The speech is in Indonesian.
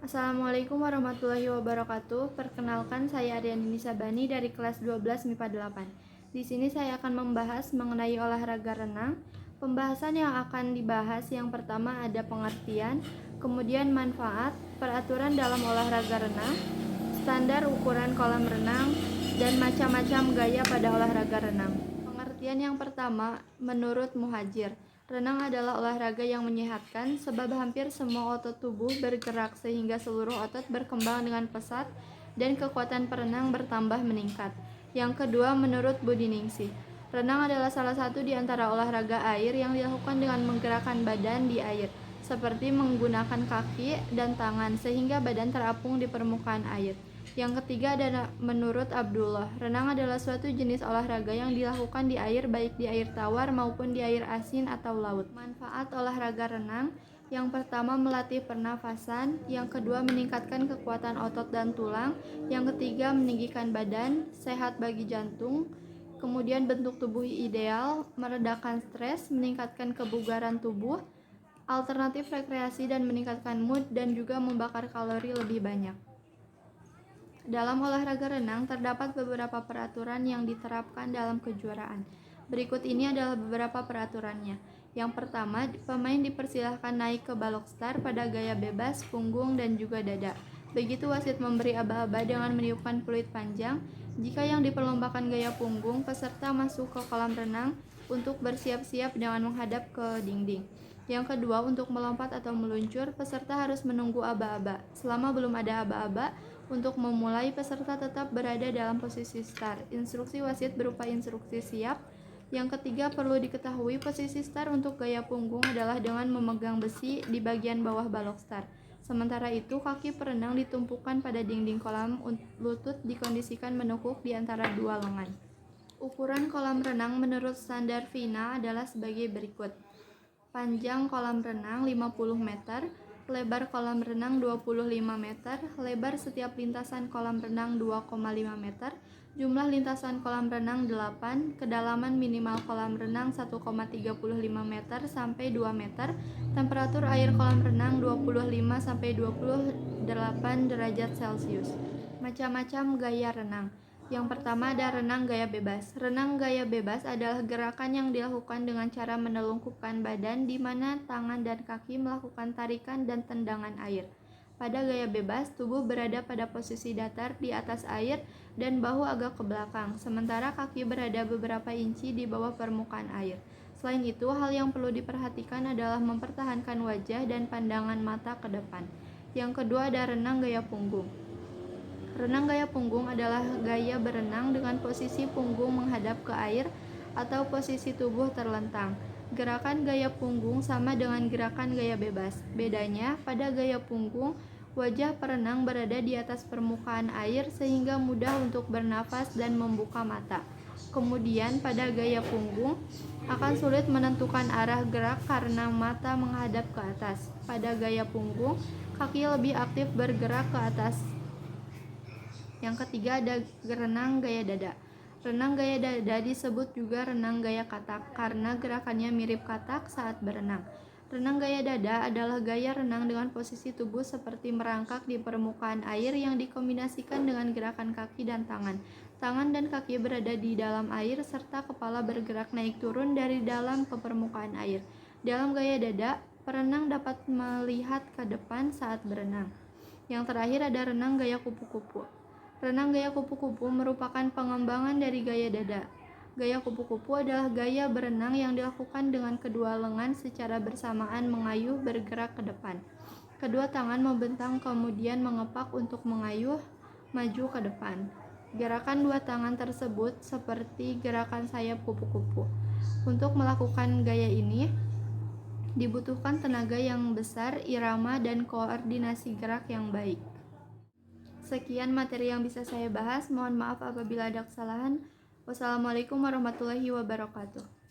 Assalamualaikum warahmatullahi wabarakatuh. Perkenalkan, saya Aryani Nisabani dari kelas 12 MIPA 8. Di sini saya akan membahas mengenai olahraga renang. Pembahasan yang akan dibahas yang pertama ada pengertian, kemudian manfaat, peraturan dalam olahraga renang, standar ukuran kolam renang, dan macam-macam gaya pada olahraga renang. Pengertian yang pertama, menurut Muhajir, renang adalah olahraga yang menyehatkan sebab hampir semua otot tubuh bergerak sehingga seluruh otot berkembang dengan pesat dan kekuatan perenang bertambah meningkat. Yang kedua, menurut Budi Ningsih, renang adalah salah satu di antara olahraga air yang dilakukan dengan menggerakkan badan di air, seperti menggunakan kaki dan tangan sehingga badan terapung di permukaan air. Yang ketiga adalah menurut Abdullah, renang adalah suatu jenis olahraga yang dilakukan di air baik di air tawar maupun di air asin atau laut. Manfaat olahraga renang, yang pertama melatih pernafasan, yang kedua meningkatkan kekuatan otot dan tulang, yang ketiga meninggikan badan, sehat bagi jantung, kemudian bentuk tubuh ideal, meredakan stres, meningkatkan kebugaran tubuh, alternatif rekreasi dan meningkatkan mood dan juga membakar kalori lebih banyak. Dalam olahraga renang, terdapat beberapa peraturan yang diterapkan dalam kejuaraan. Berikut ini adalah beberapa peraturannya. Yang pertama, pemain dipersilahkan naik ke balok start pada gaya bebas, punggung, dan juga dada. Begitu wasit memberi aba-aba dengan meniupkan peluit panjang. Jika yang diperlombakan gaya punggung, peserta masuk ke kolam renang untuk bersiap-siap dengan menghadap ke dinding. Yang kedua, untuk melompat atau meluncur, peserta harus menunggu aba-aba. Selama belum ada aba-aba, untuk memulai, peserta tetap berada dalam posisi start. Instruksi wasit berupa instruksi siap. Yang ketiga, perlu diketahui posisi start untuk gaya punggung adalah dengan memegang besi di bagian bawah balok start. Sementara itu, kaki perenang ditumpukan pada dinding kolam, lutut dikondisikan menekuk di antara dua lengan. Ukuran kolam renang menurut standar FINA adalah sebagai berikut. Panjang kolam renang 50 meter, lebar kolam renang 25 meter, lebar setiap lintasan kolam renang 2,5 meter, jumlah lintasan kolam renang 8, kedalaman minimal kolam renang 1,35 meter sampai 2 meter, temperatur air kolam renang 25 sampai 28 derajat Celcius. Macam-macam gaya renang. Yang pertama ada renang gaya bebas. Renang gaya bebas adalah gerakan yang dilakukan dengan cara menelungkupkan badan di mana tangan dan kaki melakukan tarikan dan tendangan air. Pada gaya bebas, tubuh berada pada posisi datar di atas air dan bahu agak ke belakang, sementara kaki berada beberapa inci di bawah permukaan air. Selain itu, hal yang perlu diperhatikan adalah mempertahankan wajah dan pandangan mata ke depan. Yang kedua ada renang gaya punggung. Renang gaya punggung adalah gaya berenang dengan posisi punggung menghadap ke air atau posisi tubuh terlentang. Gerakan gaya punggung sama dengan gerakan gaya bebas. Bedanya, pada gaya punggung, wajah perenang berada di atas permukaan air sehingga mudah untuk bernafas dan membuka mata. Kemudian, pada gaya punggung, akan sulit menentukan arah gerak karena mata menghadap ke atas. Pada gaya punggung, kaki lebih aktif bergerak ke atas. Yang ketiga ada renang gaya dada. Renang gaya dada disebut juga renang gaya katak karena gerakannya mirip katak saat berenang. Renang gaya dada adalah gaya renang dengan posisi tubuh seperti merangkak di permukaan air yang dikombinasikan dengan gerakan kaki dan tangan. Tangan dan kaki berada di dalam air serta kepala bergerak naik turun dari dalam ke permukaan air. Dalam gaya dada, perenang dapat melihat ke depan saat berenang. Yang terakhir ada renang gaya kupu-kupu. Renang gaya kupu-kupu merupakan pengembangan dari gaya dada. Gaya kupu-kupu adalah gaya berenang yang dilakukan dengan kedua lengan secara bersamaan mengayuh bergerak ke depan. Kedua tangan membentang kemudian mengepak untuk mengayuh maju ke depan. Gerakan dua tangan tersebut seperti gerakan sayap kupu-kupu. Untuk melakukan gaya ini, dibutuhkan tenaga yang besar, irama, dan koordinasi gerak yang baik. Sekian materi yang bisa saya bahas. Mohon maaf apabila ada kesalahan. Wassalamualaikum warahmatullahi wabarakatuh.